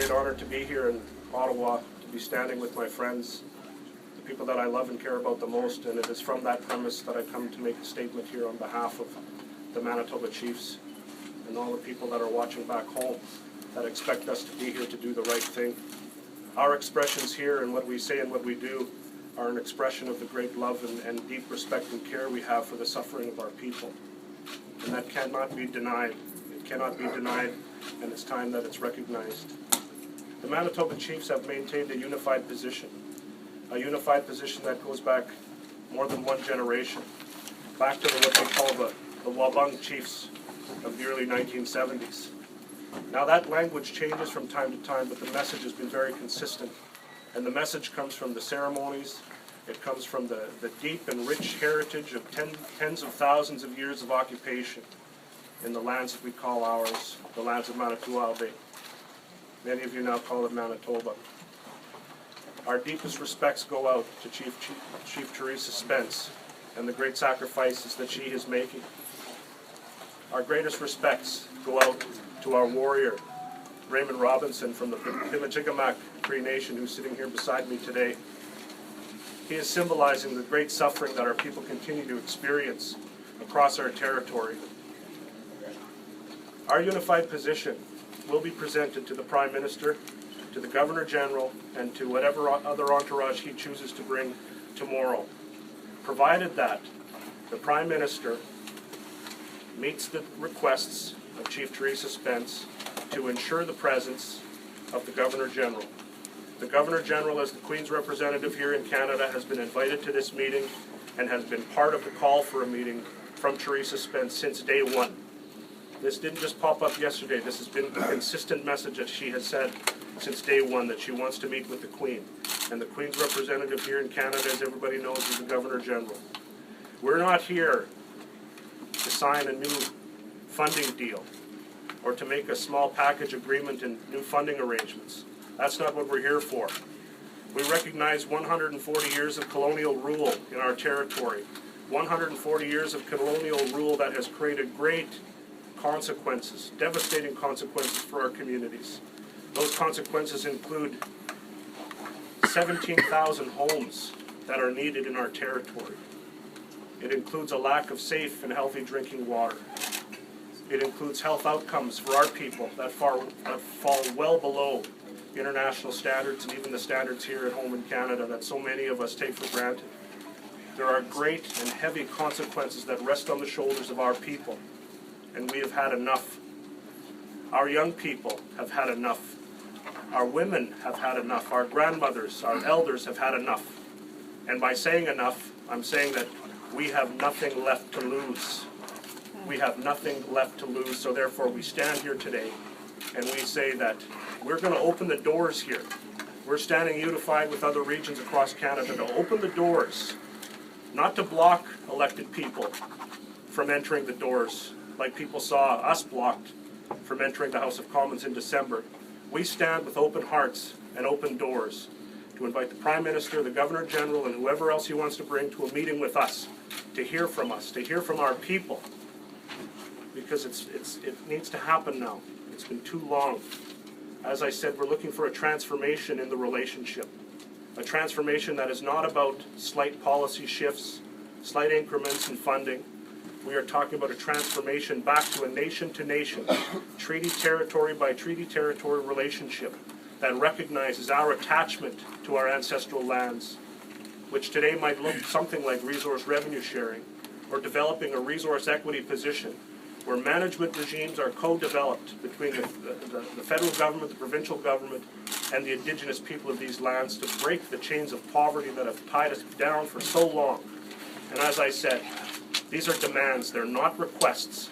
great honor to be here in Ottawa, to be standing with my friends, the people that I love and care about the most, and it is from that premise that I come to make a statement here on behalf of the Manitoba Chiefs and all the people that are watching back home that expect us to be here to do the right thing. Our expressions here and what we say and what we do are an expression of the great love and deep respect and care we have for the suffering of our people. And that cannot be denied. It cannot be denied, and it's time that it's recognized. The Manitoba Chiefs have maintained a unified position that goes back more than one generation, back to what they call the Wabung Chiefs of the early 1970s. Now that language changes from time to time, but the message has been very consistent. And the message comes from the ceremonies, it comes from the deep and rich heritage of tens of thousands of years of occupation in the lands that we call ours, the lands of Manitoba Bay. Many of you now call it Manitoba. Our deepest respects go out to Chief Teresa Spence and the great sacrifices that she is making. Our greatest respects go out to our warrior, Raymond Robinson from the Pimajikamak Cree Nation, who's sitting here beside me today. He is symbolizing the great suffering that our people continue to experience across our territory. Our unified position will be presented to the Prime Minister, to the Governor General, and to whatever other entourage he chooses to bring tomorrow, provided that the Prime Minister meets the requests of Chief Teresa Spence to ensure the presence of the Governor General. The Governor General, as the Queen's representative here in Canada, has been invited to this meeting and has been part of the call for a meeting from Teresa Spence since day one. This didn't just pop up yesterday. This has been a consistent message that she has said since day one, that she wants to meet with the Queen. And the Queen's representative here in Canada, as everybody knows, is the Governor General. We're not here to sign a new funding deal or to make a small package agreement and new funding arrangements. That's not what we're here for. We recognize 140 years of colonial rule in our territory, 140 years of colonial rule that has created great consequences, devastating consequences for our communities. Those consequences include 17,000 homes that are needed in our territory. It includes a lack of safe and healthy drinking water. It includes health outcomes for our people that fall well below international standards and even the standards here at home in Canada that so many of us take for granted. There are great and heavy consequences that rest on the shoulders of our people, and we have had enough. Our young people have had enough. Our women have had enough. Our grandmothers, our elders have had enough. And by saying enough, I'm saying that we have nothing left to lose. We have nothing left to lose, so therefore we stand here today and we say that we're going to open the doors here. We're standing unified with other regions across Canada to open the doors, not to block elected people from entering the doors like people saw us blocked from entering the House of Commons in December. We stand with open hearts and open doors to invite the Prime Minister, the Governor General, and whoever else he wants to bring to a meeting with us, to hear from us, to hear from our people, because it needs to happen now. It's been too long. As I said, we're looking for a transformation in the relationship, a transformation that is not about slight policy shifts, slight increments in funding. We are talking about a transformation back to a nation-to-nation, treaty territory by treaty territory relationship that recognizes our attachment to our ancestral lands, which today might look something like resource revenue sharing or developing a resource equity position where management regimes are co-developed between the federal government, the provincial government, and the Indigenous people of these lands to break the chains of poverty that have tied us down for so long. And as I said, these are demands, they're not requests.